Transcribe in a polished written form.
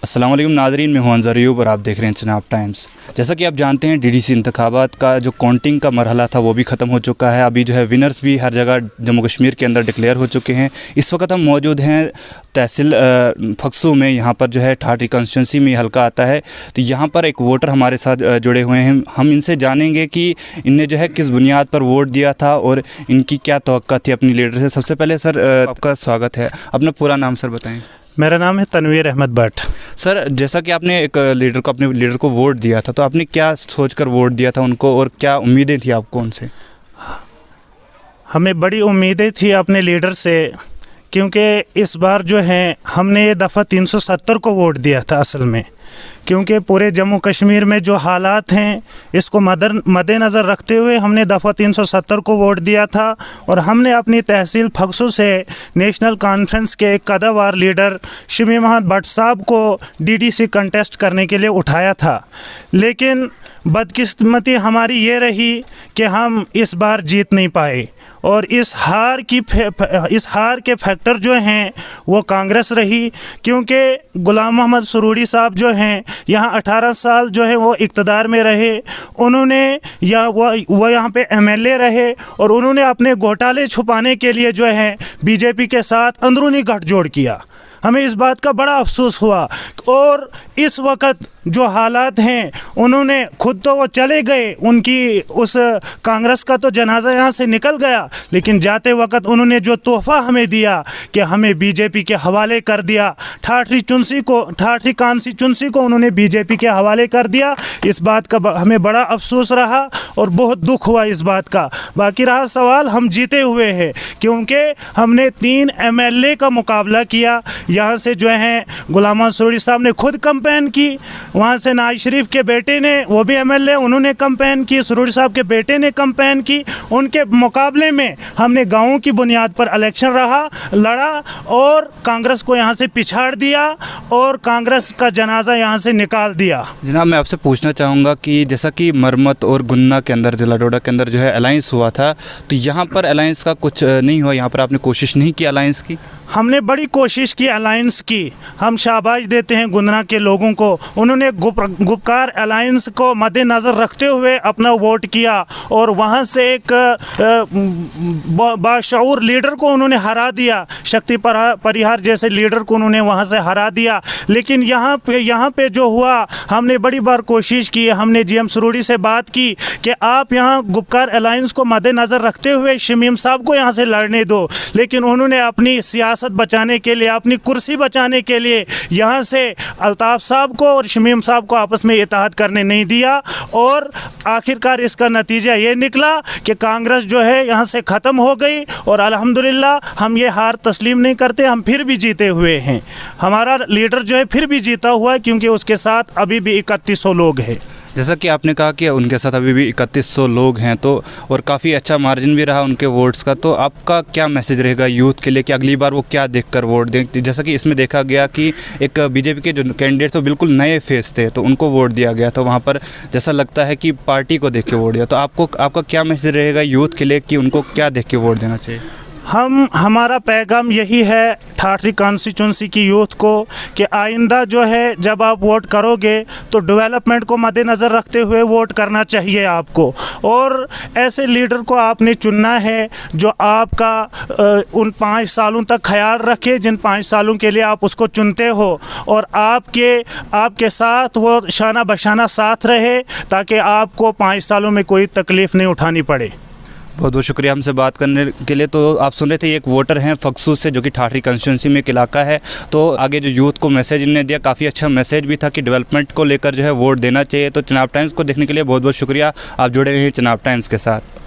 अस्सलाम वालेकुम नाज़रीन, मैं हूं अंज़र अयूब और आप देख रहे हैं चनाब टाइम्स। जैसा कि आप जानते हैं डीडीसी इंतखाबात का जो काउंटिंग का मरहला था वो भी ख़त्म हो चुका है। अभी जो है विनर्स भी हर जगह जम्मू कश्मीर के अंदर डिक्लेयर हो चुके हैं। इस वक्त हम मौजूद हैं तहसील फक्सू में। यहाँ पर जो है ठाठी कॉन्स्टिट्यूंसी में हल्का आता है। तो यहाँ पर एक वोटर हमारे साथ जुड़े हुए हैं। हम इनसे जानेंगे कि इनने जो है किस बुनियाद पर वोट दिया था और इनकी क्या तवक्का थी अपनी लीडर से। सबसे पहले सर आपका स्वागत है। अपना पूरा नाम सर बताएँ। मेरा नाम है तनवीर अहमद भट्ट। सर जैसा कि आपने एक अपने लीडर को वोट दिया था, तो आपने क्या सोचकर वोट दिया था उनको और क्या उम्मीदें थी आपको उनसे? हमें बड़ी उम्मीदें थी अपने लीडर से, क्योंकि इस बार जो है हमने ये दफ़ा 370 को वोट दिया था असल में, क्योंकि पूरे जम्मू कश्मीर में जो हालात हैं इसको मद्देनज़र रखते हुए हमने दफ़ा 370 को वोट दिया था। और हमने अपनी तहसील फक्सू से नेशनल कॉन्फ्रेंस के एक कदावार लीडर शमी महमद भट्ट साहब को डीडीसी कंटेस्ट करने के लिए उठाया था। लेकिन बदकिस्मती हमारी ये रही कि हम इस बार जीत नहीं पाए और इस हार के फैक्टर जो हैं वो कांग्रेस रही, क्योंकि गुलाम मोहम्मद सरूरी साहब जो हैं यहाँ 18 साल जो है वो इक़्तिदार में रहे। उन्होंने वो यहाँ पे एमएलए रहे और उन्होंने अपने घोटाले छुपाने के लिए जो है बीजेपी के साथ अंदरूनी गठजोड़ किया। हमें इस बात का बड़ा अफसोस हुआ। और इस वक्त जो हालात हैं, उन्होंने खुद तो वो चले गए, उनकी उस कांग्रेस का तो जनाजा यहाँ से निकल गया, लेकिन जाते वक्त उन्होंने जो तोहफ़ा हमें दिया कि हमें बीजेपी के हवाले कर दिया। ठाठी कॉन्स्टिट्यूंसी को उन्होंने बीजेपी के हवाले कर दिया। इस बात का हमें बड़ा अफसोस रहा और बहुत दुख हुआ इस बात का। बाकी रहा सवाल, हम जीते हुए हैं क्योंकि हमने 3 एमएलए का मुकाबला किया। यहाँ से जो है गुलाम मोहम्मद सरूरी साहब ने खुद कैंपेन की, वहाँ से नवाज शरीफ के बेटे ने, वो भी एमएलए, उन्होंने कैंपेन की, सरूरी साहब के बेटे ने कैंपेन की। उनके मुकाबले में हमने गाँवों की बुनियाद पर इलेक्शन लड़ा और कांग्रेस को यहाँ से पिछाड़ दिया और कांग्रेस का जनाजा यहाँ से निकाल दिया। जनाब मैं आपसे पूछना चाहूँगा कि जैसा कि मरमत और गुन्ना के अंदर, जिला डोडा के अंदर जो है अलायंस हुआ था, तो यहाँ पर अलायंस का कुछ नहीं हुआ? यहाँ पर आपने कोशिश नहीं की अलायंस की? हमने बड़ी कोशिश की अलायंस की। हम शाबाश देते हैं गुन्ना के लोगों को। उन्होंने गुपकार अलायंस को मद्देनज़र रखते हुए अपना वोट किया और वहाँ से एक बाशऊर लीडर को उन्होंने हरा दिया। शक्ति परिहार जैसे लीडर को उन्होंने वहाँ से हरा दिया। लेकिन यहाँ पे जो हुआ, हमने बड़ी बार कोशिश की। हमने जीएम सरूरी से बात की कि आप यहाँ गुपकार अलायंस को मद्देनज़र रखते हुए शमीम साहब को यहाँ से लड़ने दो, लेकिन उन्होंने अपनी सियासत बचाने के लिए, अपनी कुर्सी बचाने के लिए यहाँ से अल्ताफ़ साहब को और शमीम साहब को आपस में इत्तेहाद करने नहीं दिया। और आखिरकार इसका नतीजा ये निकला कि कांग्रेस जो है यहाँ से ख़त्म हो गई। और अल्हम्दुलिल्लाह हम ये हार तस्लीम नहीं करते, हम फिर भी जीते हुए हैं। हमारा लीडर जो है फिर भी जीता हुआ है, क्योंकि उसके साथ अभी भी 3100 लोग हैं। जैसा कि आपने कहा कि उनके साथ अभी भी 3100 लोग हैं, तो और काफ़ी अच्छा मार्जिन भी रहा उनके वोट्स का, तो आपका क्या मैसेज रहेगा यूथ के लिए कि अगली बार वो क्या देखकर वोट दें? जैसा कि इसमें देखा गया कि एक बीजेपी के जो कैंडिडेट तो बिल्कुल नए फेस थे, तो उनको वोट दिया गया, तो वहाँ पर जैसा लगता है कि पार्टी को देख के वोट दिया। तो आपका क्या मैसेज रहेगा यूथ के लिए कि उनको क्या देख के वोट देना चाहिए? हमारा पैगाम यही है ठाठी कॉन्स्टिट्यूंसी की यूथ को कि आइंदा जो है जब आप वोट करोगे तो डेवलपमेंट को मद्देनज़र रखते हुए वोट करना चाहिए आपको। और ऐसे लीडर को आपने चुनना है जो आपका उन 5 सालों तक ख्याल रखे, जिन 5 सालों के लिए आप उसको चुनते हो, और आपके साथ वो शाना बशाना साथ रहे, ताकि आपको 5 सालों में कोई तकलीफ़ नहीं उठानी पड़े। बहुत बहुत शुक्रिया हमसे बात करने के लिए। तो आप सुन रहे थे, एक वोटर हैं फक्सू से, जो कि ठाठी कंस्टिट्यूंसी में एक इलाका है। तो आगे जो यूथ को मैसेज इन्होंने दिया, काफ़ी अच्छा मैसेज भी था कि डेवलपमेंट को लेकर जो है वोट देना चाहिए। तो चनाब टाइम्स को देखने के लिए बहुत बहुत शुक्रिया। आप जुड़े रहिए चनाब टाइम्स के साथ।